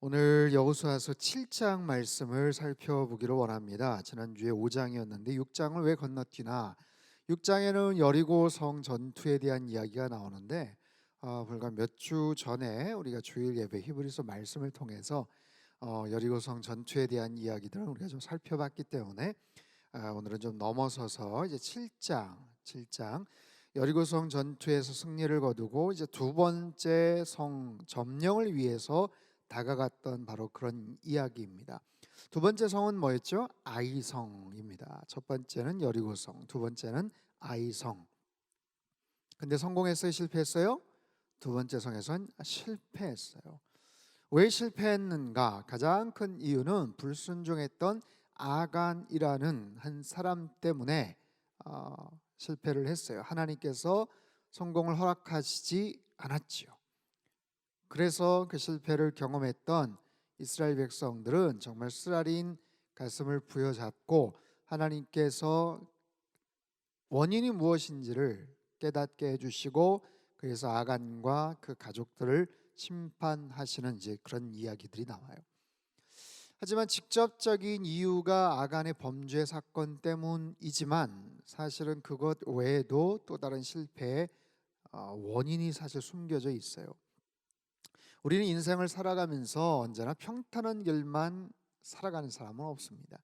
오늘 여호수아서 7장 말씀을 살펴보기를 원합니다. 지난주에 5장이었는데 6장을 왜 건너뛰나? 6장에는 여리고 성 전투에 대한 이야기가 나오는데 불과 몇 주 전에 우리가 주일 예배 히브리서 말씀을 통해서 여리고 성 전투에 대한 이야기들을 우리가 좀 살펴봤기 때문에 오늘은 좀 넘어서서 이제 7장 여리고 성 전투에서 승리를 거두고 이제 두 번째 성 점령을 위해서 다가갔던 바로 그런 이야기입니다. 두 번째 성은 뭐였죠? 아이성입니다. 첫 번째는 여리고성, 두 번째는 아이성. 근데 성공했어요? 실패했어요? 두 번째 성에선 실패했어요. 왜 실패했는가? 가장 큰 이유는 불순종했던 아간이라는 한 사람 때문에 실패를 했어요. 하나님께서 성공을 허락하시지 않았지요. 그래서 그 실패를 경험했던 이스라엘 백성들은 정말 쓰라린 가슴을 부여잡고 하나님께서 원인이 무엇인지를 깨닫게 해주시고 그래서 아간과 그 가족들을 심판하시는 이제 그런 이야기들이 나와요. 하지만 직접적인 이유가 아간의 범죄 사건 때문이지만 사실은 그것 외에도 또 다른 실패의 원인이 사실 숨겨져 있어요. 우리는 인생을 살아가면서 언제나 평탄한 길만 살아가는 사람은 없습니다.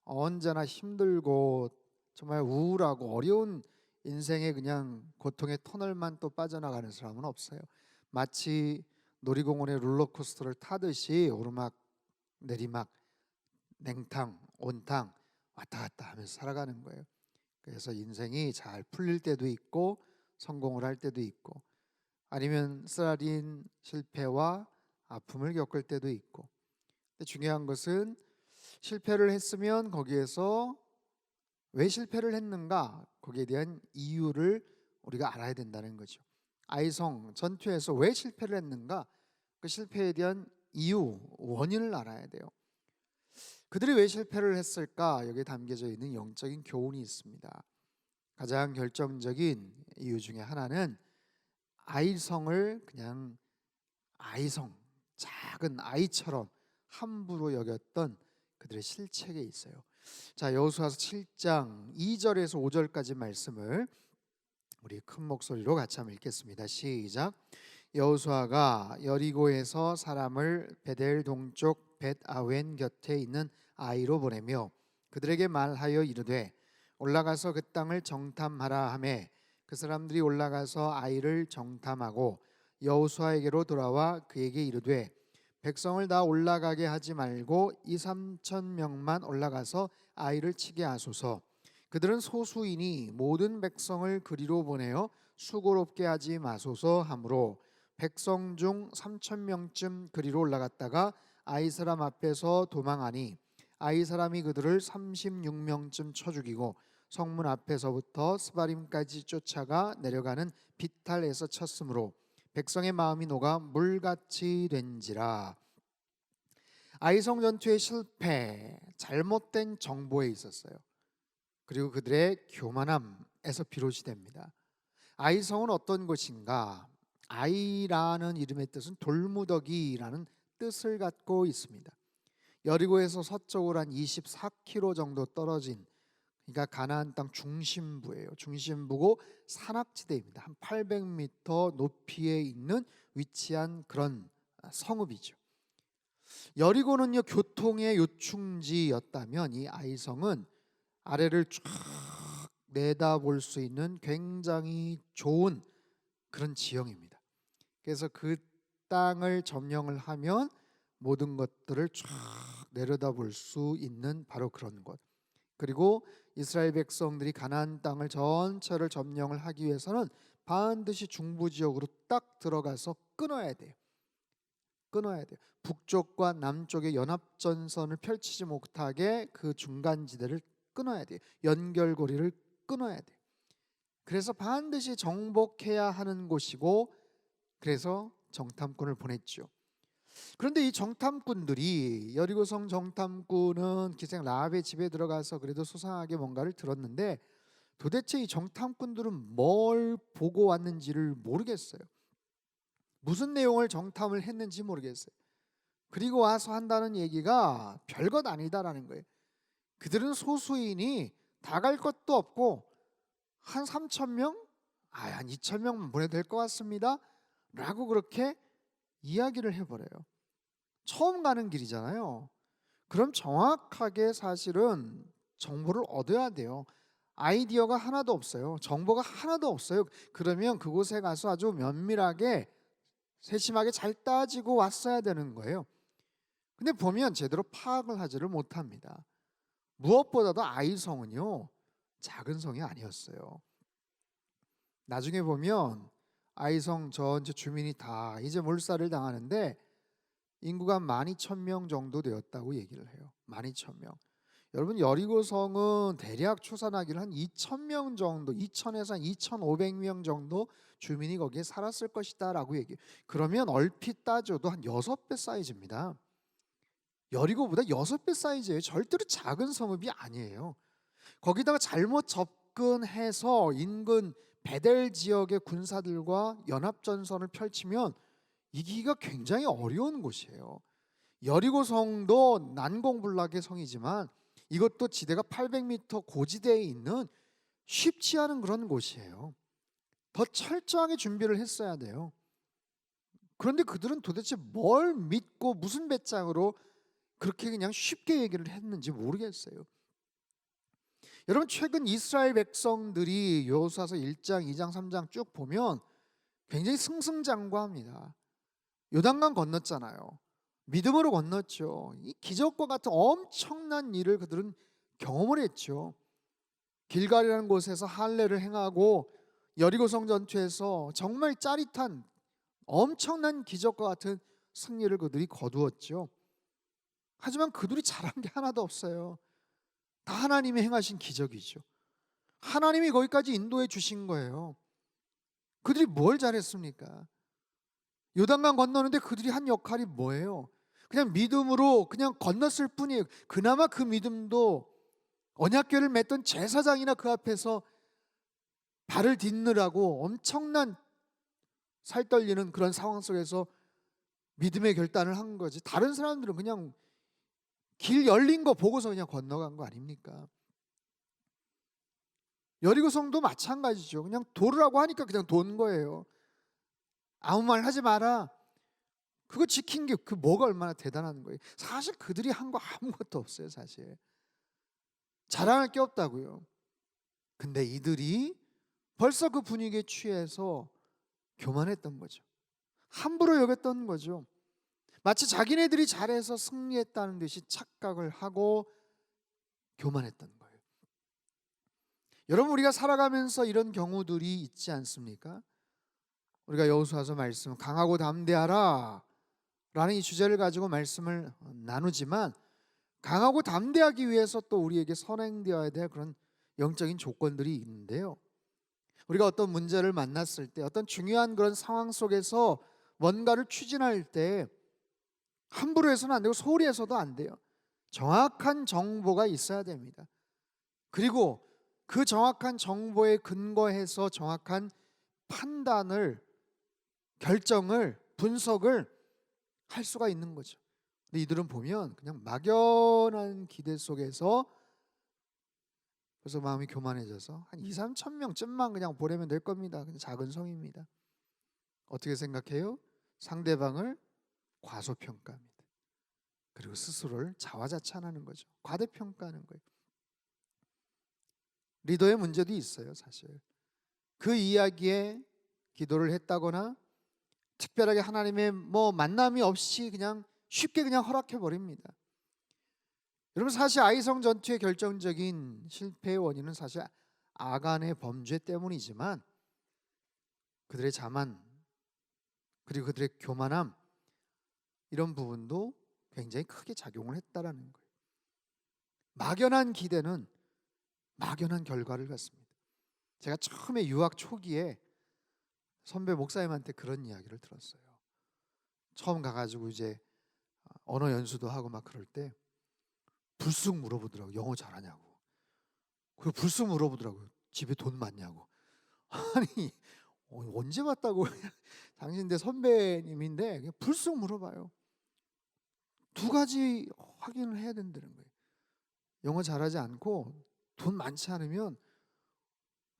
언제나 힘들고 정말 우울하고 어려운 인생의 그냥 고통의 터널만 또 빠져나가는 사람은 없어요. 마치 놀이공원의 롤러코스터를 타듯이 오르막 내리막 냉탕 온탕 왔다 갔다 하면서 살아가는 거예요. 그래서 인생이 잘 풀릴 때도 있고 성공을 할 때도 있고 아니면 쓰라린 실패와 아픔을 겪을 때도 있고, 근데 중요한 것은 실패를 했으면 거기에서 왜 실패를 했는가, 거기에 대한 이유를 우리가 알아야 된다는 거죠. 아이성 전투에서 왜 실패를 했는가, 그 실패에 대한 이유, 원인을 알아야 돼요. 그들이 왜 실패를 했을까? 여기에 담겨져 있는 영적인 교훈이 있습니다. 가장 결정적인 이유 중에 하나는 아이성을 그냥 아이성, 작은 아이처럼 함부로 여겼던 그들의 실책에 있어요. 자, 여호수아서 7장 2절에서 5절까지 말씀을 우리 큰 목소리로 같이 한번 읽겠습니다. 시작. 여호수아가 여리고에서 사람을 베델 동쪽 벳아웬 곁에 있는 아이로 보내며 그들에게 말하여 이르되 올라가서 그 땅을 정탐하라 하매 그 사람들이 올라가서 아이를 정탐하고 여호수아에게로 돌아와 그에게 이르되 백성을 다 올라가게 하지 말고 2~3천 명만 올라가서 아이를 치게 하소서. 그들은 소수이니 모든 백성을 그리로 보내어 수고롭게 하지 마소서 하므로 백성 중 3,000명쯤 그리로 올라갔다가 아이 사람 앞에서 도망하니 아이 사람이 그들을 36명쯤 쳐 죽이고 성문 앞에서부터 스바림까지 쫓아가 내려가는 비탈에서 쳤으므로 백성의 마음이 녹아 물같이 된지라. 아이성 전투의 실패, 잘못된 정보에 있었어요. 그리고 그들의 교만함에서 비롯이 됩니다. 아이성은 어떤 곳인가? 아이라는 이름의 뜻은 돌무더기라는 뜻을 갖고 있습니다. 여리고에서 서쪽으로 한 24km 정도 떨어진, 그러니까 가나안 땅 중심부예요. 중심부고 산악지대입니다. 한 800m 높이에 있는 위치한 그런 성읍이죠. 여리고는요 교통의 요충지였다면 이 아이성은 아래를 쫙 내다볼 수 있는 굉장히 좋은 그런 지형입니다. 그래서 그 땅을 점령을 하면 모든 것들을 쫙 내려다볼 수 있는 바로 그런 곳. 그리고 이스라엘 백성들이 가나안 땅을 전체를 점령을 하기 위해서는 반드시 중부 지역으로 딱 들어가서 끊어야 돼요. 끊어야 돼요. 북쪽과 남쪽의 연합전선을 펼치지 못하게 그 중간지대를 끊어야 돼요. 연결고리를 끊어야 돼요. 그래서 반드시 정복해야 하는 곳이고, 그래서 정탐꾼을 보냈죠. 그런데 이 정탐꾼들이, 여리고성 정탐꾼은 기생 라합의 집에 들어가서 그래도 소상하게 뭔가를 들었는데 도대체 이 정탐꾼들은 뭘 보고 왔는지를 모르겠어요. 무슨 내용을 정탐을 했는지 모르겠어요. 그리고 와서 한다는 얘기가 별것 아니다라는 거예요. 그들은 소수이니 다 갈 것도 없고 한 3천 명? 한 2천 명만 보내도 될 것 같습니다 라고 그렇게 이야기를 해버려요. 처음 가는 길이잖아요. 그럼 정확하게 사실은 정보를 얻어야 돼요. 아이디어가 하나도 없어요. 정보가 하나도 없어요. 그러면 그곳에 가서 아주 면밀하게 세심하게 잘 따지고 왔어야 되는 거예요. 근데 보면 제대로 파악을 하지를 못합니다. 무엇보다도 아이성은요, 작은 성이 아니었어요. 나중에 보면 아이성 전체 주민이 다 이제 몰살을 당하는데 인구가 12,000명 정도 되었다고 얘기를 해요. 12,000명. 여러분, 여리고성은 대략 추산하기를 한 2,000명 정도, 2,000에서 한 2,500명 정도 주민이 거기에 살았을 것이다라고 얘기해요. 그러면 얼핏 따져도 한 6배 사이즈입니다. 여리고보다 6배 사이즈예요. 절대로 작은 성읍이 아니에요. 거기다가 잘못 접근해서 인근 베델 지역의 군사들과 연합전선을 펼치면 이기기가 굉장히 어려운 곳이에요. 여리고성도 난공불락의 성이지만 이것도 지대가 800m 고지대에 있는 쉽지 않은 그런 곳이에요. 더 철저하게 준비를 했어야 돼요. 그런데 그들은 도대체 뭘 믿고 무슨 배짱으로 그렇게 그냥 쉽게 얘기를 했는지 모르겠어요. 여러분, 최근 이스라엘 백성들이 여호수아서 1장, 2장, 3장 쭉 보면 굉장히 승승장구합니다. 요단강 건넜잖아요. 믿음으로 건넜죠. 이 기적과 같은 엄청난 일을 그들은 경험을 했죠. 길갈이라는 곳에서 할례를 행하고 여리고성 전투에서 정말 짜릿한 엄청난 기적과 같은 승리를 그들이 거두었죠. 하지만 그들이 잘한 게 하나도 없어요. 다 하나님이 행하신 기적이죠. 하나님이 거기까지 인도해 주신 거예요. 그들이 뭘 잘했습니까? 요단강 건너는데 그들이 한 역할이 뭐예요? 그냥 믿음으로 그냥 건넜을 뿐이에요. 그나마 그 믿음도 언약궤를 맸던 제사장이나 그 앞에서 발을 딛느라고 엄청난 살떨리는 그런 상황 속에서 믿음의 결단을 한 거지. 다른 사람들은 그냥 길 열린 거 보고서 그냥 건너간 거 아닙니까? 여리고성도 마찬가지죠. 그냥 도르라고 하니까 그냥 돈 거예요. 아무 말 하지 마라. 그거 지킨 게 그 뭐가 얼마나 대단한 거예요. 사실 그들이 한 거 아무것도 없어요. 사실 자랑할 게 없다고요. 근데 이들이 벌써 그 분위기에 취해서 교만했던 거죠. 함부로 여겼던 거죠. 마치 자기네들이 잘해서 승리했다는 듯이 착각을 하고 교만했던 거예요. 여러분, 우리가 살아가면서 이런 경우들이 있지 않습니까? 우리가 여호수아서 말씀 강하고 담대하라 라는 이 주제를 가지고 말씀을 나누지만 강하고 담대하기 위해서 또 우리에게 선행되어야 될 그런 영적인 조건들이 있는데요. 우리가 어떤 문제를 만났을 때 어떤 중요한 그런 상황 속에서 뭔가를 추진할 때 함부로 해서는 안 되고 소홀히 해서도 안 돼요. 정확한 정보가 있어야 됩니다. 그리고 그 정확한 정보에 근거해서 정확한 판단을, 결정을, 분석을 할 수가 있는 거죠. 근데 이들은 보면 그냥 막연한 기대 속에서 그래서 마음이 교만해져서 한 2, 3천 명쯤만 그냥 보내면 될 겁니다. 그냥 작은 성입니다. 어떻게 생각해요? 상대방을 과소평가합니다. 그리고 스스로를 자화자찬하는 거죠. 과대평가하는 거예요. 리더의 문제도 있어요. 사실 그 이야기에 기도를 했다거나 특별하게 하나님의 만남이 없이 그냥 쉽게 그냥 허락해 버립니다. 여러분, 사실 아이성 전투의 결정적인 실패의 원인은 사실 아간의 범죄 때문이지만 그들의 자만 그리고 그들의 교만함, 이런 부분도 굉장히 크게 작용을 했다라는 거예요. 막연한 기대는 막연한 결과를 갖습니다. 제가 처음에 유학 초기에 선배 목사님한테 그런 이야기를 들었어요. 처음 가가지고 이제 언어 연수도 하고 막 그럴 때 불쑥 물어보더라고요. 영어 잘하냐고. 그리고 불쑥 물어보더라고요. 집에 돈 많냐고. 아니, 언제 봤다고. 당신 내 선배님인데 그냥 불쑥 물어봐요. 두 가지 확인을 해야 된다는 거예요. 영어 잘하지 않고 돈 많지 않으면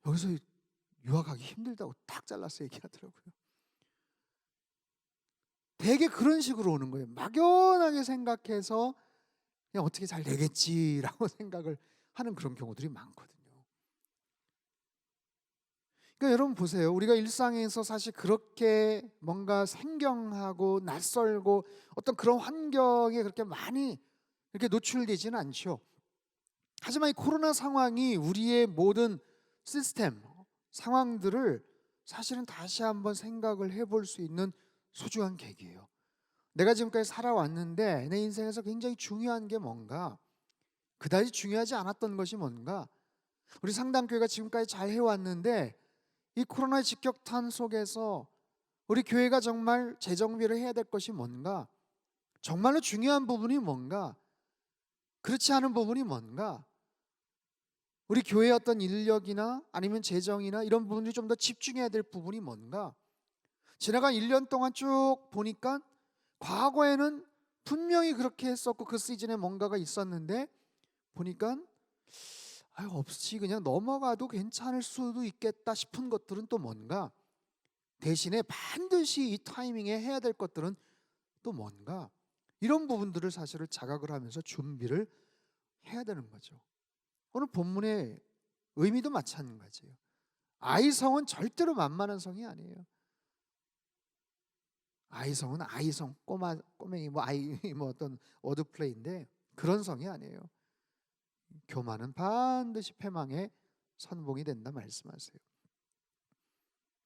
여기서 유학하기 힘들다고 딱 잘라서 얘기하더라고요. 되게 그런 식으로 오는 거예요. 막연하게 생각해서 그냥 어떻게 잘 되겠지라고 생각을 하는 그런 경우들이 많거든요. 그러니까 여러분 보세요. 우리가 일상에서 사실 그렇게 뭔가 생경하고 낯설고 어떤 그런 환경에 그렇게 많이 이렇게 노출되지는 않죠. 하지만 이 코로나 상황이 우리의 모든 시스템, 상황들을 사실은 다시 한번 생각을 해볼 수 있는 소중한 계기예요. 내가 지금까지 살아왔는데 내 인생에서 굉장히 중요한 게 뭔가, 그다지 중요하지 않았던 것이 뭔가, 우리 상담교회가 지금까지 잘 해왔는데 이 코로나의 직격탄 속에서 우리 교회가 정말 재정비를 해야 될 것이 뭔가, 정말로 중요한 부분이 뭔가, 그렇지 않은 부분이 뭔가, 우리 교회의 어떤 인력이나 아니면 재정이나 이런 부분들이 좀 더 집중해야 될 부분이 뭔가, 지나간 1년 동안 쭉 보니까 과거에는 분명히 그렇게 했었고 그 시즌에 뭔가가 있었는데 보니까 없이 그냥 넘어가도 괜찮을 수도 있겠다 싶은 것들은 또 뭔가, 대신에 반드시 이 타이밍에 해야 될 것들은 또 뭔가, 이런 부분들을 사실을 자각을 하면서 준비를 해야 되는 거죠. 오늘 본문의 의미도 마찬가지예요. 아이성은 절대로 만만한 성이 아니에요. 아이성은 아이성, 꼬맹이 뭐 어떤 워드플레이인데 그런 성이 아니에요. 교만은 반드시 패망의 선봉이 된다 말씀하세요.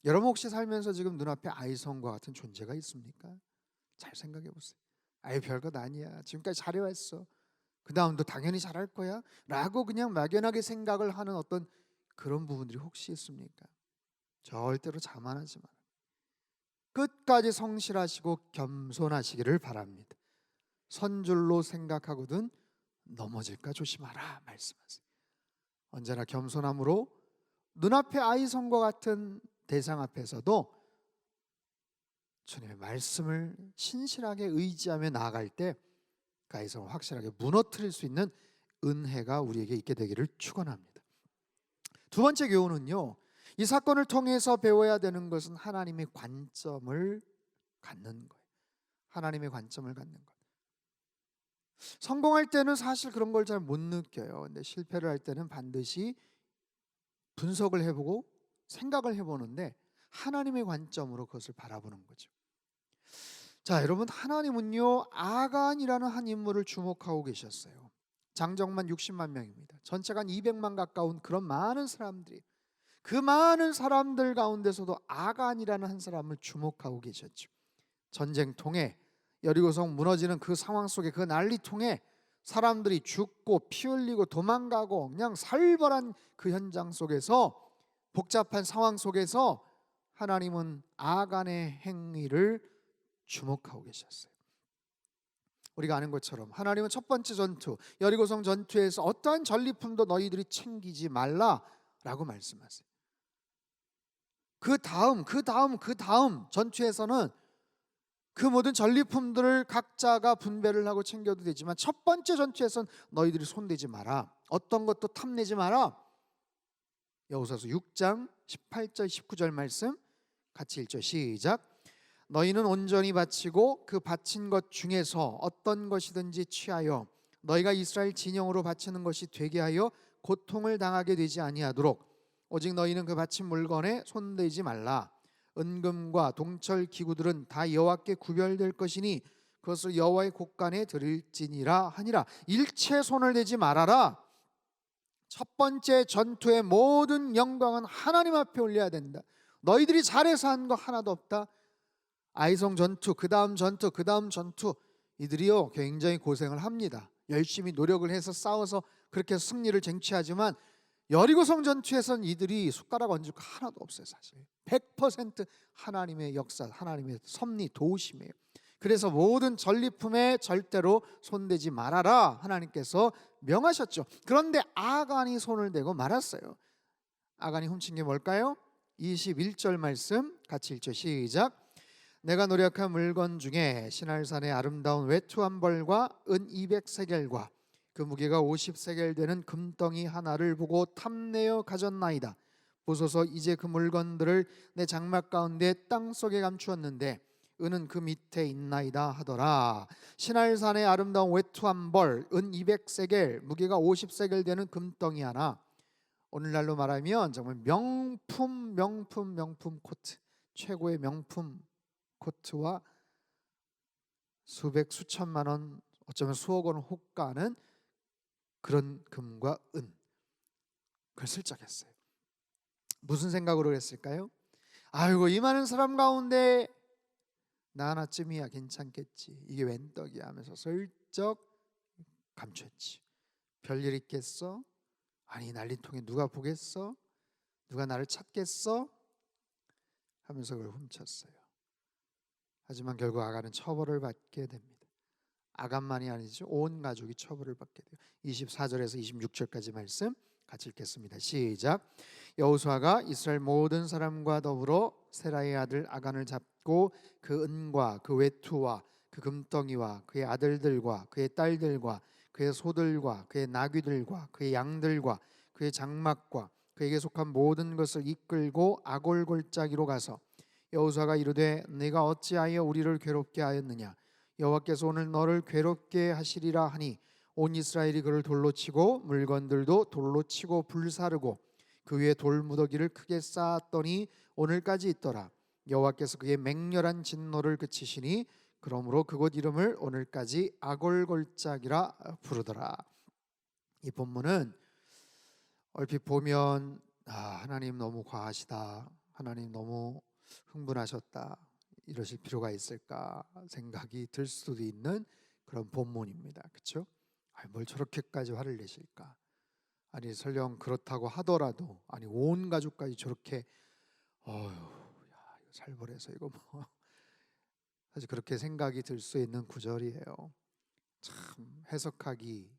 여러분 혹시 살면서 지금 눈앞에 아이성과 같은 존재가 있습니까? 잘 생각해 보세요. 아이 별것 아니야, 지금까지 잘해왔어, 그 다음도 당연히 잘할 거야 라고 그냥 막연하게 생각을 하는 어떤 그런 부분들이 혹시 있습니까? 절대로 자만하지 마라. 끝까지 성실하시고 겸손하시기를 바랍니다. 선줄로 생각하거든 넘어질까 조심하라 말씀하세요. 언제나 겸손함으로 눈앞의 아이성과 같은 대상 앞에서도 주님의 말씀을 신실하게 의지하며 나아갈 때 그 아이성을 확실하게 무너뜨릴 수 있는 은혜가 우리에게 있게 되기를 축원합니다. 두 번째 교훈은요, 이 사건을 통해서 배워야 되는 것은 하나님의 관점을 갖는 거예요. 하나님의 관점을 갖는 것. 성공할 때는 사실 그런 걸 잘 못 느껴요. 근데 실패를 할 때는 반드시 분석을 해보고 생각을 해보는데 하나님의 관점으로 그것을 바라보는 거죠. 자, 여러분, 하나님은요 아간이라는 한 인물을 주목하고 계셨어요. 장정만 60만 명입니다. 전체가 한 200만 가까운 그런 많은 사람들이, 그 많은 사람들 가운데서도 아간이라는 한 사람을 주목하고 계셨죠. 전쟁통에 여리고성 무너지는 그 상황 속에, 그 난리통에 사람들이 죽고 피 흘리고 도망가고 그냥 살벌한 그 현장 속에서, 복잡한 상황 속에서 하나님은 아간의 행위를 주목하고 계셨어요. 우리가 아는 것처럼 하나님은 첫 번째 전투, 여리고성 전투에서 어떠한 전리품도 너희들이 챙기지 말라라고 말씀하세요. 그 다음 전투에서는 그 모든 전리품들을 각자가 분배를 하고 챙겨도 되지만 첫 번째 전투에서는 너희들이 손대지 마라, 어떤 것도 탐내지 마라. 여호수아서 6장 18절 19절 말씀 같이 읽죠. 시작. 너희는 온전히 바치고 그 바친 것 중에서 어떤 것이든지 취하여 너희가 이스라엘 진영으로 바치는 것이 되게 하여 고통을 당하게 되지 아니하도록 오직 너희는 그 바친 물건에 손대지 말라. 은금과 동철 기구들은 다 여호와께 구별될 것이니 그것을 여호와의 곳간에 드릴지니라 하니라. 일체 손을 대지 말아라. 첫 번째 전투의 모든 영광은 하나님 앞에 올려야 된다. 너희들이 잘해서 한 거 하나도 없다. 아이성 전투, 그 다음 전투, 그 다음 전투, 이들이요 굉장히 고생을 합니다. 열심히 노력을 해서 싸워서 그렇게 승리를 쟁취하지만 여리고성 전투에서는 이들이 숟가락 얹을 거 하나도 없어요. 사실 100% 하나님의 역사, 하나님의 섭리, 도우심이에요. 그래서 모든 전리품에 절대로 손대지 말아라 하나님께서 명하셨죠. 그런데 아간이 손을 대고 말았어요. 아간이 훔친 게 뭘까요? 21절 말씀 같이 읽죠. 시작. 내가 노력한 물건 중에 시날산의 아름다운 외투 한 벌과 은 200세겔과 그 무게가 50세겔 되는 금덩이 하나를 보고 탐내어 가졌나이다. 보소서, 이제 그 물건들을 내 장막 가운데 땅속에 감추었는데 은은 그 밑에 있나이다 하더라. 시날산의 아름다운 외투 한 벌, 은 200세겔, 무게가 50세겔 되는 금덩이 하나. 오늘날로 말하면 정말 명품 코트, 최고의 명품 코트와 수백 수천만 원, 어쩌면 수억 원 호가는 그런 금과 은, 그걸 슬쩍 했어요. 무슨 생각으로 했을까요? 아이고, 이 많은 사람 가운데 나 하나쯤이야 괜찮겠지, 이게 웬 떡이야 하면서 슬쩍 감췄지. 별일 있겠어? 아니, 난리통에 누가 보겠어? 누가 나를 찾겠어? 하면서 그걸 훔쳤어요. 하지만 결국 아간은 처벌을 받게 됩니다. 아간만이 아니죠, 온 가족이 처벌을 받게 돼요. 24절에서 26절까지 말씀 같이 읽겠습니다. 시작. 여호수아가 이스라엘 모든 사람과 더불어 세라의 아들 아간을 잡고 그 은과 그 외투와 그 금덩이와 그의 아들들과 그의 딸들과 그의 소들과 그의 나귀들과 그의 양들과 그의 장막과 그에게 속한 모든 것을 이끌고 아골 골짜기로 가서 여호수아가 이르되 네가 어찌하여 우리를 괴롭게 하였느냐, 여호와께서 오늘 너를 괴롭게 하시리라 하니 온 이스라엘이 그를 돌로 치고 물건들도 돌로 치고 불사르고 그 위에 돌무더기를 크게 쌓았더니 오늘까지 있더라. 여호와께서 그의 맹렬한 진노를 그치시니 그러므로 그곳 이름을 오늘까지 아골골짜기라 부르더라. 이 본문은 얼핏 보면 하나님 너무 과하시다, 하나님 너무 흥분하셨다, 이러실 필요가 있을까 생각이 들 수도 있는 그런 본문입니다. 그렇죠? 뭘 저렇게까지 화를 내실까? 아니, 설령 그렇다고 하더라도 아니 온 가족까지 저렇게 야, 이거 살벌해서 이거 뭐 사실 그렇게 생각이 들 수 있는 구절이에요. 참 해석하기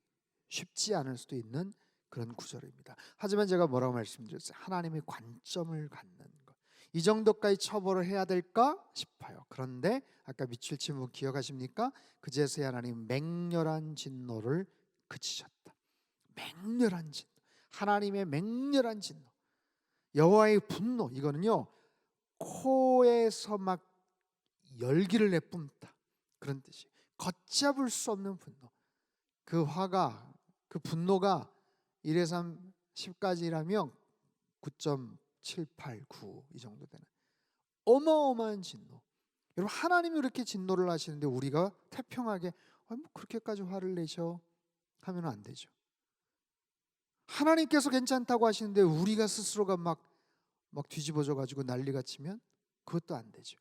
쉽지 않을 수도 있는 그런 구절입니다. 하지만 제가 뭐라고 말씀드렸어요? 하나님의 관점을 갖는 것. 이 정도까지 처벌을 해야 될까 싶어요. 그런데 아까 밑줄 친 분 기억하십니까? 그제서야 하나님 맹렬한 진노를 그치셨다. 맹렬한 진노, 하나님의 맹렬한 진노, 여호와의 분노, 이거는요 코에서 막 열기를 내뿜다, 그런 뜻이. 걷잡을 수 없는 분노. 그 화가, 그 분노가 1에 3, 10까지라면 9.78, 9 이 정도 되는 어마어마한 진노. 여러분, 하나님이 이렇게 진노를 하시는데 우리가 태평하게 뭐 그렇게까지 화를 내셔 하면 안 되죠. 하나님께서 괜찮다고 하시는데 우리가 스스로가 막 뒤집어져 가지고 난리가 치면 그것도 안 되죠.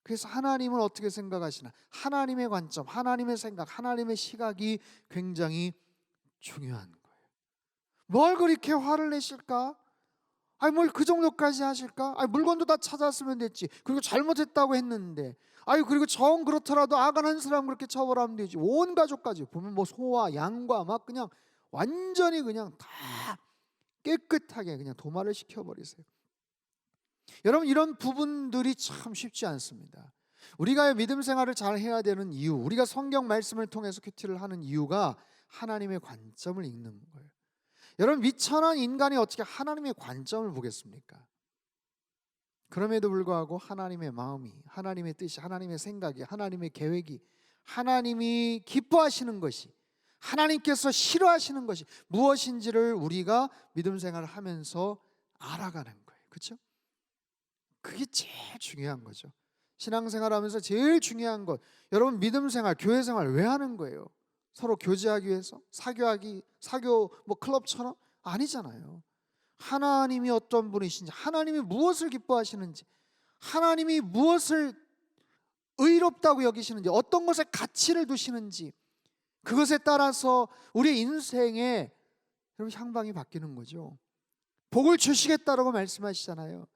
그래서 하나님은 어떻게 생각하시나, 하나님의 관점, 하나님의 생각, 하나님의 시각이 굉장히 중요한 거예요. 뭘 그렇게 화를 내실까? 아니, 뭘 그 정도까지 하실까? 아니, 물건도 다 찾았으면 됐지. 그리고 잘못했다고 했는데, 아니, 그리고 정 그렇더라도 아간 한 사람 그렇게 처벌하면 되지. 온 가족까지 보면 뭐 소와 양과 막 그냥 완전히 그냥 다 깨끗하게 그냥 도마를 시켜버리세요. 여러분, 이런 부분들이 참 쉽지 않습니다. 우리가 믿음 생활을 잘 해야 되는 이유, 우리가 성경 말씀을 통해서 큐티를 하는 이유가 하나님의 관점을 읽는 거예요. 여러분, 미천한 인간이 어떻게 하나님의 관점을 보겠습니까? 그럼에도 불구하고 하나님의 마음이, 하나님의 뜻이, 하나님의 생각이, 하나님의 계획이, 하나님이 기뻐하시는 것이, 하나님께서 싫어하시는 것이 무엇인지를 우리가 믿음 생활을 하면서 알아가는 거예요. 그렇죠? 그게 제일 중요한 거죠. 신앙생활하면서 제일 중요한 것, 여러분 믿음 생활, 교회 생활 왜 하는 거예요? 서로 교제하기 위해서? 사교 뭐 클럽처럼? 아니잖아요. 하나님이 어떤 분이신지, 하나님이 무엇을 기뻐하시는지, 하나님이 무엇을 의롭다고 여기시는지, 어떤 것에 가치를 두시는지, 그것에 따라서 우리 인생의 여러분 향방이 바뀌는 거죠. 복을 주시겠다라고 말씀하시잖아요.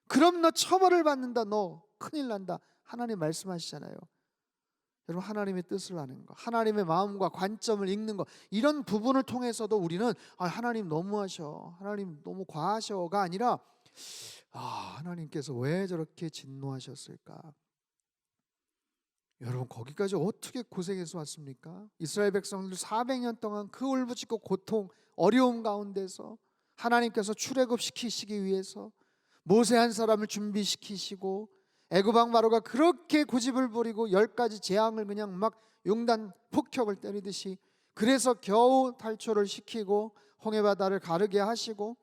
그럼 너 처벌을 받는다, 너 큰일 난다, 하나님 말씀하시잖아요. 여러분, 하나님의 뜻을 아는 거, 하나님의 마음과 관점을 읽는 거, 이런 부분을 통해서도 우리는 하나님 너무하셔, 하나님 너무 과하셔가 아니라 하나님께서 왜 저렇게 진노하셨을까? 여러분 거기까지 어떻게 고생해서 왔습니까? 이스라엘 백성들 400년 동안 그 울부짖고 고통 어려움 가운데서 하나님께서 출애굽시키시기 위해서 모세 한 사람을 준비시키시고 애굽 왕 바로가 그렇게 고집을 부리고 10가지 재앙을 그냥 막 용단 폭격을 때리듯이 그래서 겨우 탈출을 시키고 홍해바다를 가르게 하시고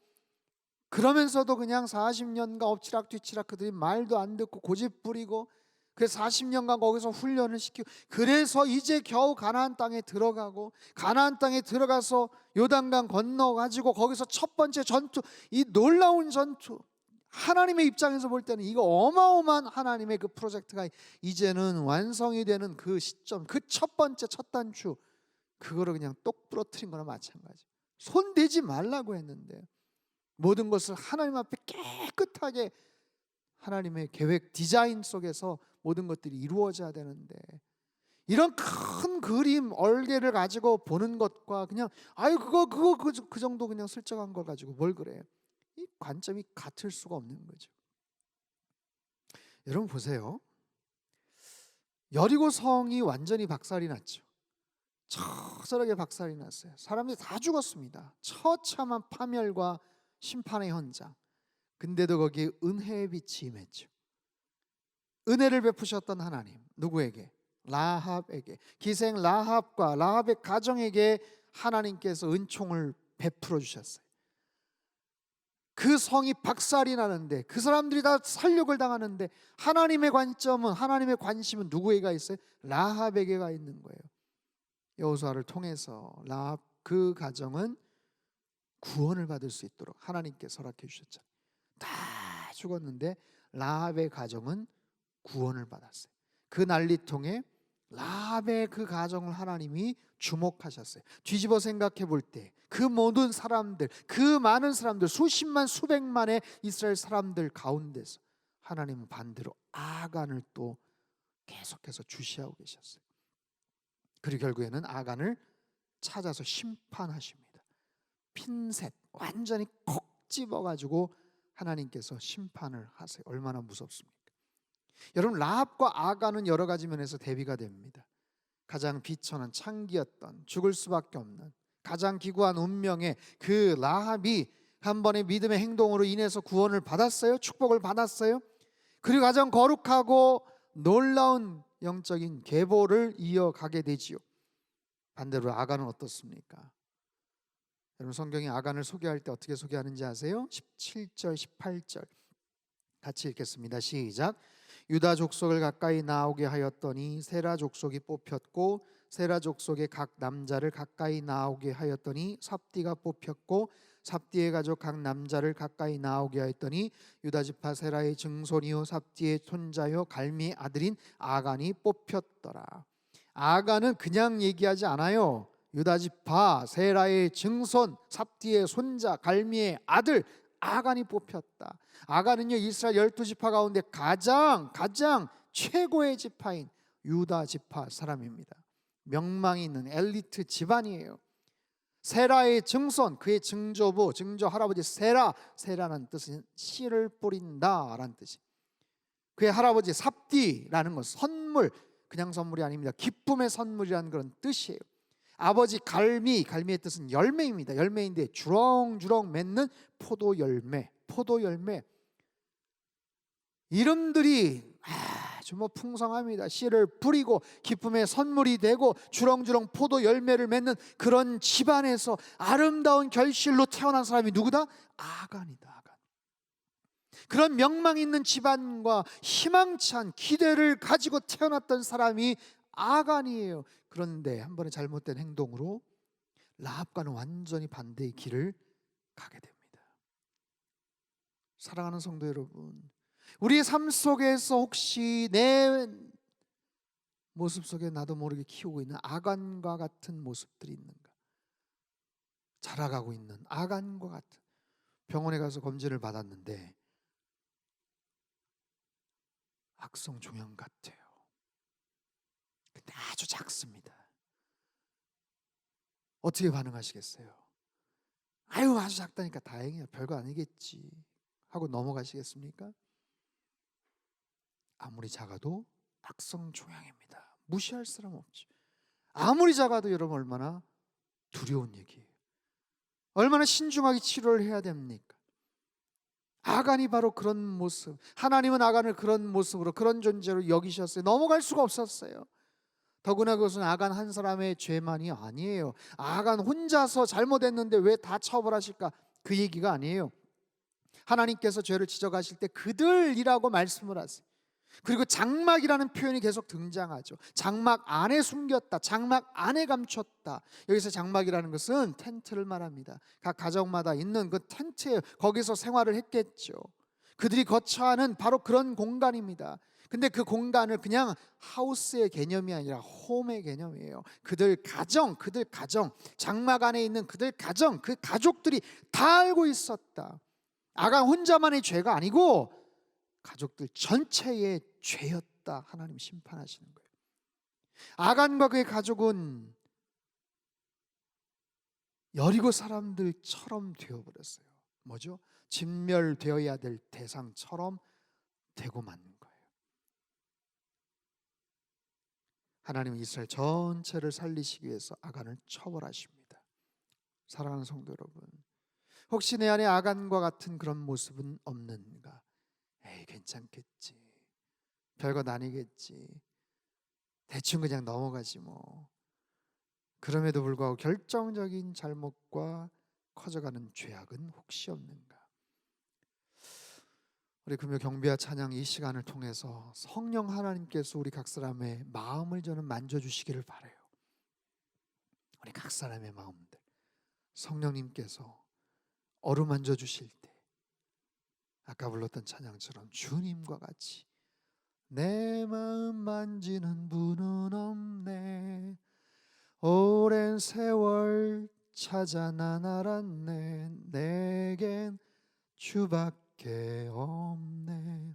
그러면서도 그냥 40년간 엎치락 뒤치락 그들이 말도 안 듣고 고집 부리고 그래서 40년간 거기서 훈련을 시키고 그래서 이제 겨우 가나안 땅에 들어가고 가나안 땅에 들어가서 요단강 건너가지고 거기서 첫 번째 전투, 이 놀라운 전투, 하나님의 입장에서 볼 때는 이거 어마어마한 하나님의 그 프로젝트가 이제는 완성이 되는 그 시점, 그 첫 번째 첫 단추, 그거를 그냥 똑 부러뜨린 거나 마찬가지. 손 대지 말라고 했는데 모든 것을 하나님 앞에 깨끗하게 하나님의 계획 디자인 속에서 모든 것들이 이루어져야 되는데 이런 큰 그림 얼개를 가지고 보는 것과 그냥 아유 그거 그 정도 그냥 슬쩍한 걸 가지고 뭘 그래, 이 관점이 같을 수가 없는 거죠. 여러분 보세요. 여리고 성이 완전히 박살이 났죠. 처절하게 박살이 났어요. 사람들이 다 죽었습니다. 처참한 파멸과 심판의 현장. 근데도 거기에 은혜의 빛이 임했죠. 은혜를 베푸셨던 하나님, 누구에게? 라합에게. 기생 라합과 라합의 가정에게 하나님께서 은총을 베풀어 주셨어요. 그 성이 박살이 나는데 그 사람들이 다 살육을 당하는데 하나님의 관점은, 하나님의 관심은 누구에게 있어요? 라합에게가 있는 거예요. 여호수아를 통해서 라합 그 가정은 구원을 받을 수 있도록 하나님께서 허락해 주셨잖아요. 다 죽었는데 라합의 가정은 구원을 받았어요. 그 난리통에 라합의 그 가정을 하나님이 주목하셨어요. 뒤집어 생각해 볼 때 그 모든 사람들, 그 많은 사람들, 수십만 수백만의 이스라엘 사람들 가운데서 하나님은 반대로 아간을 또 계속해서 주시하고 계셨어요. 그리고 결국에는 아간을 찾아서 심판하십니다. 핀셋 완전히 콕 집어가지고 하나님께서 심판을 하세요. 얼마나 무섭습니까? 여러분 라합과 아간은 여러 가지 면에서 대비가 됩니다. 가장 비천한 창기였던, 죽을 수밖에 없는 가장 기구한 운명의 그 라합이 한 번의 믿음의 행동으로 인해서 구원을 받았어요. 축복을 받았어요. 그리고 가장 거룩하고 놀라운 영적인 계보를 이어가게 되지요. 반대로 아간은 어떻습니까? 여러분 성경이 아간을 소개할 때 어떻게 소개하는지 아세요? 17절 18절 같이 읽겠습니다. 시작. 유다 족속을 가까이 나오게 하였더니 세라 족속이 뽑혔고 세라 족속의 각 남자를 가까이 나오게 하였더니 삽디가 뽑혔고 삽디의 가족 각 남자를 가까이 나오게 하였더니 유다 지파 세라의 증손이요 삽디의 손자요 갈미의 아들인 아간이 뽑혔더라. 아간은 그냥 얘기하지 않아요. 유다 지파 세라의 증손 삽디의 손자 갈미의 아들 아간이 뽑혔다. 아간은요 이스라엘 12지파 가운데 가장 최고의 지파인 유다 지파 사람입니다. 명망이 있는 엘리트 집안이에요. 세라의 증손, 그의 증조부, 증조 할아버지 세라는 뜻은 씨를 뿌린다 라는 뜻이. 그의 할아버지 삽디라는 것, 선물, 그냥 선물이 아닙니다. 기쁨의 선물이라는 그런 뜻이에요. 아버지 갈미의 뜻은 열매입니다. 열매인데 주렁주렁 맺는 포도 열매. 이름들이 아주 풍성합니다. 씨를 뿌리고 기쁨의 선물이 되고 주렁주렁 포도 열매를 맺는 그런 집안에서 아름다운 결실로 태어난 사람이 누구다? 아간이다. 아간. 그런 명망 있는 집안과 희망찬 기대를 가지고 태어났던 사람이 아간이에요. 그런데 한 번의 잘못된 행동으로 라합과는 완전히 반대의 길을 가게 됩니다. 사랑하는 성도 여러분, 우리의 삶 속에서 혹시 내 모습 속에 나도 모르게 키우고 있는 아간과 같은 모습들이 있는가? 자라가고 있는 아간과 같은. 병원에 가서 검진을 받았는데 악성 종양 같아요. 근데 아주 작습니다. 어떻게 반응하시겠어요? 아유 아주 작다니까 다행이야, 별거 아니겠지 하고 넘어가시겠습니까? 아무리 작아도 악성 종양입니다. 무시할 사람 없죠. 아무리 작아도 여러분 얼마나 두려운 얘기예요. 얼마나 신중하게 치료를 해야 됩니까? 아간이 바로 그런 모습, 하나님은 아간을 그런 모습으로, 그런 존재로 여기셨어요. 넘어갈 수가 없었어요. 더구나 그것은 아간 한 사람의 죄만이 아니에요. 아간 혼자서 잘못했는데 왜 다 처벌하실까? 그 얘기가 아니에요. 하나님께서 죄를 지적하실 때 그들이라고 말씀을 하세요. 그리고 장막이라는 표현이 계속 등장하죠. 장막 안에 숨겼다, 장막 안에 감췄다. 여기서 장막이라는 것은 텐트를 말합니다. 각 가정마다 있는 그 텐트에 거기서 생활을 했겠죠. 그들이 거처하는 바로 그런 공간입니다. 근데 그 공간을 그냥 하우스의 개념이 아니라 홈의 개념이에요. 그들 가정, 장막 안에 있는 그들 가정, 그 가족들이 다 알고 있었다. 아간 혼자만의 죄가 아니고 가족들 전체의 죄였다. 하나님 심판하시는 거예요. 아간과 그의 가족은 여리고 사람들처럼 되어버렸어요. 뭐죠? 진멸되어야 될 대상처럼 되고 만 거예요. 하나님은 이스라엘 전체를 살리시기 위해서 아간을 처벌하십니다. 사랑하는 성도 여러분, 혹시 내 안에 아간과 같은 그런 모습은 없는가? 에이, 괜찮겠지, 별것 아니겠지, 대충 그냥 넘어가지 뭐. 그럼에도 불구하고 결정적인 잘못과 커져가는 죄악은 혹시 없는가? 우리 금요 경배와 찬양 이 시간을 통해서 성령 하나님께서 우리 각 사람의 마음을 저는 만져주시기를 바라요. 우리 각 사람의 마음들 성령님께서 어루만져 주실 때 아까 불렀던 찬양처럼 주님과 같이 내 마음 만지는 분은 없네, 오랜 세월 찾아 난 알았네, 내겐 주밖에 없네.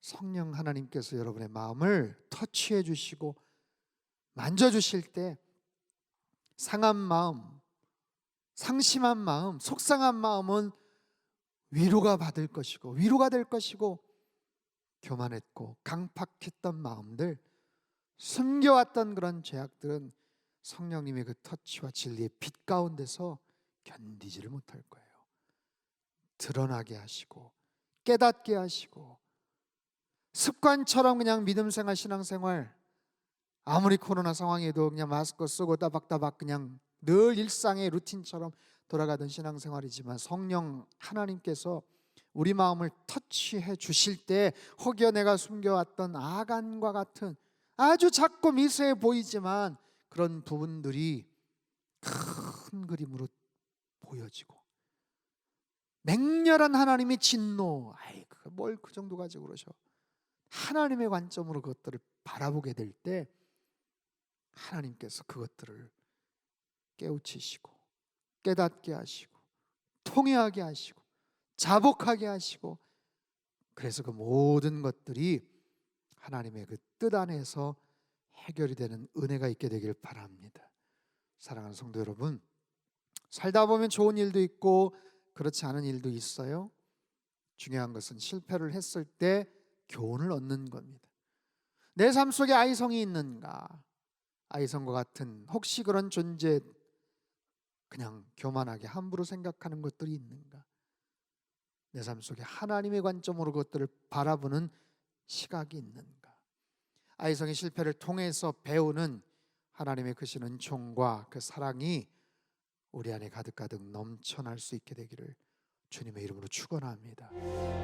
성령 하나님께서 여러분의 마음을 터치해 주시고 만져주실 때 상한 마음, 상심한 마음, 속상한 마음은 위로가 될 것이고, 교만했고 강팍했던 마음들, 숨겨왔던 그런 죄악들은 성령님의 그 터치와 진리의 빛 가운데서 견디지를 못할 거예요. 드러나게 하시고 깨닫게 하시고, 습관처럼 그냥 믿음생활 신앙생활, 아무리 코로나 상황에도 그냥 마스크 쓰고 따박따박 그냥 늘 일상의 루틴처럼 돌아가던 신앙생활이지만 성령 하나님께서 우리 마음을 터치해 주실 때 혹여 내가 숨겨왔던 아간과 같은 아주 작고 미세해 보이지만 그런 부분들이 큰 그림으로 보여지고, 맹렬한 하나님의 진노, 아이 뭘 그 정도 가지고 그러셔, 하나님의 관점으로 그것들을 바라보게 될 때 하나님께서 그것들을 깨우치시고 깨닫게 하시고 통회하게 하시고 자복하게 하시고, 그래서 그 모든 것들이 하나님의 그 뜻 안에서 해결이 되는 은혜가 있게 되길 바랍니다. 사랑하는 성도 여러분, 살다 보면 좋은 일도 있고 그렇지 않은 일도 있어요. 중요한 것은 실패를 했을 때 교훈을 얻는 겁니다. 내 삶 속에 아이성이 있는가? 아이성과 같은 혹시 그런 존재, 그냥 교만하게 함부로 생각하는 것들이 있는가? 내 삶 속에 하나님의 관점으로 그것들을 바라보는 시각이 있는가? 아이성의 실패를 통해서 배우는 하나님의 크신 은총과 그 사랑이 우리 안에 가득가득 넘쳐날 수 있게 되기를 주님의 이름으로 축원합니다.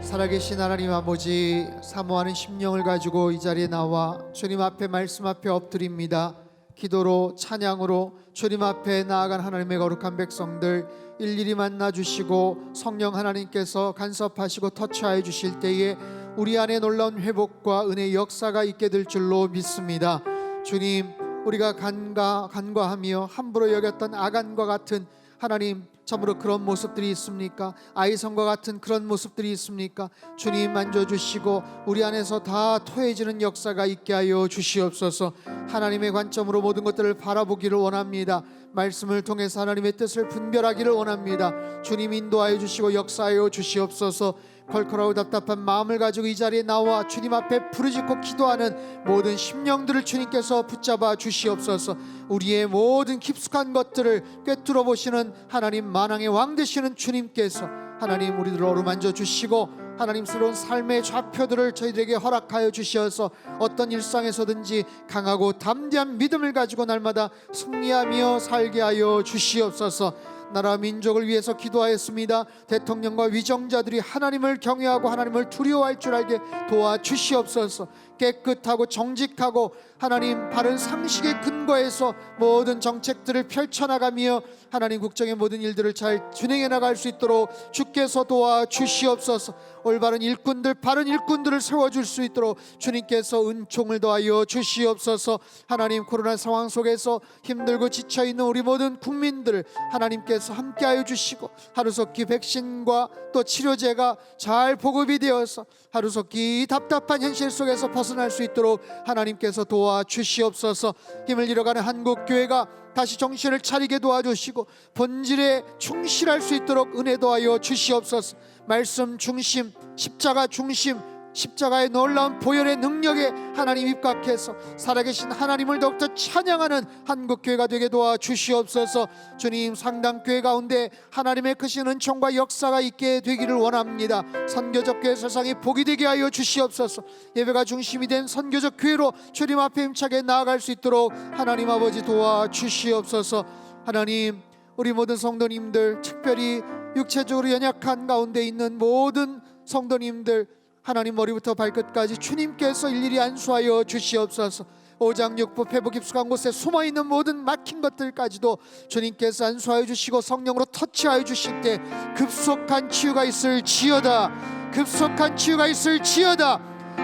살아계신 하나님 아버지, 사모하는 심령을 가지고 이 자리에 나와 주님 앞에 말씀 앞에 엎드립니다. 기도로 찬양으로 주님 앞에 나아간 하나님의 거룩한 백성들 일일이 만나 주시고 성령 하나님께서 간섭하시고 터치하여 주실 때에 우리 안에 놀라운 회복과 은혜의 역사가 있게 될 줄로 믿습니다. 주님, 우리가 간과하며 함부로 여겼던 아간과 같은, 하나님 참으로 그런 모습들이 있습니까? 아이성과 같은 그런 모습들이 있습니까? 주님 만져주시고 우리 안에서 다 토해지는 역사가 있게 하여 주시옵소서. 하나님의 관점으로 모든 것들을 바라보기를 원합니다. 말씀을 통해서 하나님의 뜻을 분별하기를 원합니다. 주님 인도하여 주시고 역사하여 주시옵소서. 컬컬하고 답답한 마음을 가지고 이 자리에 나와 주님 앞에 부르짖고 기도하는 모든 심령들을 주님께서 붙잡아 주시옵소서. 우리의 모든 깊숙한 것들을 꿰뚫어 보시는 하나님 만왕의 왕 되시는 주님께서 하나님 우리들을 어루만져 주시고 하나님 새로운 삶의 좌표들을 저희들에게 허락하여 주시어서 어떤 일상에서든지 강하고 담대한 믿음을 가지고 날마다 승리하며 살게 하여 주시옵소서. 나라 민족을 위해서 기도하였습니다. 대통령과 위정자들이 하나님을 경외하고 하나님을 두려워할 줄 알게 도와주시옵소서. 깨끗하고 정직하고 하나님 바른 상식의 근거에서 모든 정책들을 펼쳐나가며 하나님 국정의 모든 일들을 잘 진행해 나갈 수 있도록 주께서 도와주시옵소서. 올바른 일꾼들 바른 일꾼들을 세워줄 수 있도록 주님께서 은총을 더하여 주시옵소서. 하나님 코로나 상황 속에서 힘들고 지쳐있는 우리 모든 국민들을 하나님께서 함께하여 주시고 하루속히 백신과 또 치료제가 잘 보급이 되어서 하루속히 이 답답한 현실 속에서 벗어날 수 있도록 하나님께서 도와주시옵소서. 힘을 잃어가는 한국교회가 다시 정신을 차리게 도와주시고 본질에 충실할 수 있도록 은혜 도하여 주시옵소서. 말씀 중심, 십자가 중심, 십자가의 놀라운 보혈의 능력에 하나님 입각해서 살아계신 하나님을 더욱더 찬양하는 한국교회가 되게 도와주시옵소서. 주님, 상당교회 가운데 하나님의 크신 은총과 역사가 있게 되기를 원합니다. 선교적 교회 세상에 복이 되게 하여 주시옵소서. 예배가 중심이 된 선교적 교회로 주님 앞에 힘차게 나아갈 수 있도록 하나님 아버지 도와주시옵소서. 하나님, 우리 모든 성도님들, 특별히 육체적으로 연약한 가운데 있는 모든 성도님들 하나님 머리부터 발끝까지 주님께서 일일이 안수하여 주시옵소서. 오장육부 폐부 깊숙한 곳에 숨어있는 모든 막힌 것들까지도 주님께서 안수하여 주시고 성령으로 터치하여 주실 때 급속한 치유가 있을지어다. 급속한 치유가 있을지어다.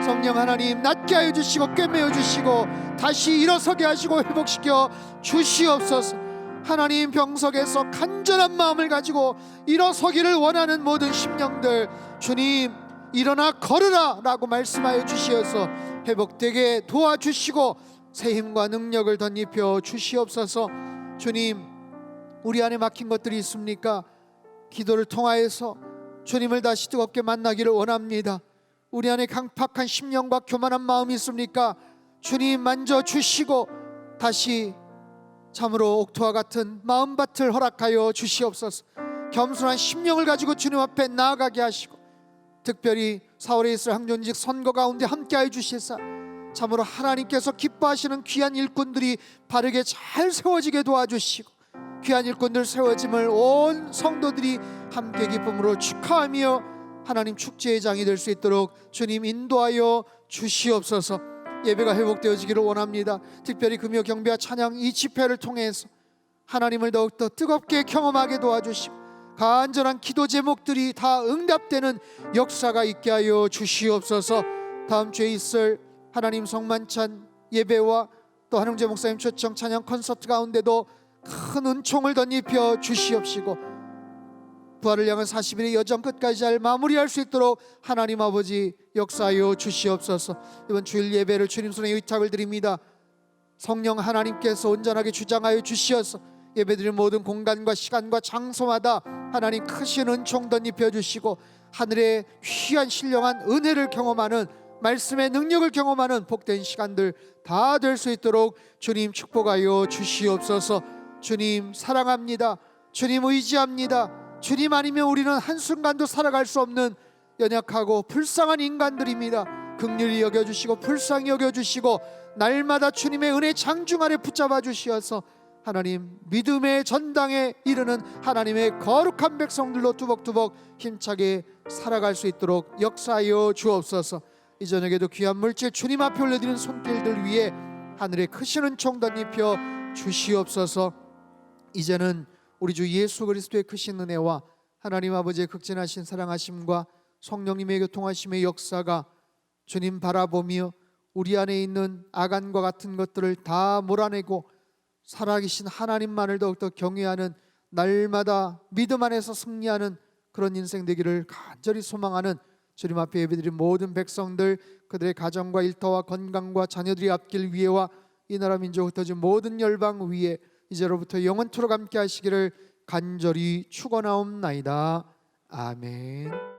성령 하나님 낫게 하여 주시고 꿰매어 주시고 다시 일어서게 하시고 회복시켜 주시옵소서. 하나님 병석에서 간절한 마음을 가지고 일어서기를 원하는 모든 심령들 주님 일어나 걸으라 라고 말씀하여 주시어서 회복되게 도와주시고 새 힘과 능력을 덧입혀 주시옵소서. 주님, 우리 안에 막힌 것들이 있습니까? 기도를 통하여서 주님을 다시 뜨겁게 만나기를 원합니다. 우리 안에 강팍한 심령과 교만한 마음이 있습니까? 주님 만져주시고 다시 참으로 옥토와 같은 마음밭을 허락하여 주시옵소서. 겸손한 심령을 가지고 주님 앞에 나아가게 하시고 특별히 4월에 있을 항존직 선거 가운데 함께하여 주시사 참으로 하나님께서 기뻐하시는 귀한 일꾼들이 바르게 잘 세워지게 도와주시고 귀한 일꾼들 세워짐을 온 성도들이 함께 기쁨으로 축하하며 하나님 축제의 장이 될 수 있도록 주님 인도하여 주시옵소서. 예배가 회복되어지기를 원합니다. 특별히 금요 경배와 찬양 이 집회를 통해서 하나님을 더욱더 뜨겁게 경험하게 도와주시고 간절한 기도 제목들이 다 응답되는 역사가 있게 하여 주시옵소서. 다음 주에 있을 하나님 성만찬 예배와 또 한웅재 목사님 초청 찬양 콘서트 가운데도 큰 은총을 덧입혀 주시옵시고 부활을 향한 40일의 여정 끝까지 잘 마무리할 수 있도록 하나님 아버지 역사하여 주시옵소서. 이번 주일 예배를 주님 손에 의탁을 드립니다. 성령 하나님께서 온전하게 주장하여 주시어서 예배드리는 모든 공간과 시간과 장소마다 하나님 크신 은총 덧입혀 주시고 하늘의 귀한 신령한 은혜를 경험하는 말씀의 능력을 경험하는 복된 시간들 다 될 수 있도록 주님 축복하여 주시옵소서. 주님 사랑합니다. 주님 의지합니다. 주님 아니면 우리는 한순간도 살아갈 수 없는 연약하고 불쌍한 인간들입니다. 긍휼히 여겨주시고 불쌍히 여겨주시고 날마다 주님의 은혜 장중 안에 붙잡아 주시어서 하나님 믿음의 전당에 이르는 하나님의 거룩한 백성들로 두벅두벅 힘차게 살아갈 수 있도록 역사하여 주옵소서. 이 저녁에도 귀한 물질 주님 앞에 올려드리는 손길들 위에 하늘의 크신 은총 덧입혀 주시옵소서. 이제는 우리 주 예수 그리스도의 크신 은혜와 하나님 아버지의 극진하신 사랑하심과 성령님의 교통하심의 역사가 주님 바라보며 우리 안에 있는 아간과 같은 것들을 다 몰아내고 살아계신 하나님만을 더욱더 경외하는 날마다 믿음 안에서 승리하는 그런 인생 되기를 간절히 소망하는 주님 앞에 예배드린 모든 백성들 그들의 가정과 일터와 건강과 자녀들이 앞길 위에와 이 나라 민족 흩어진 모든 열방 위에 이제로부터 영원토록 함께 하시기를 간절히 축원하옵나이다. 아멘.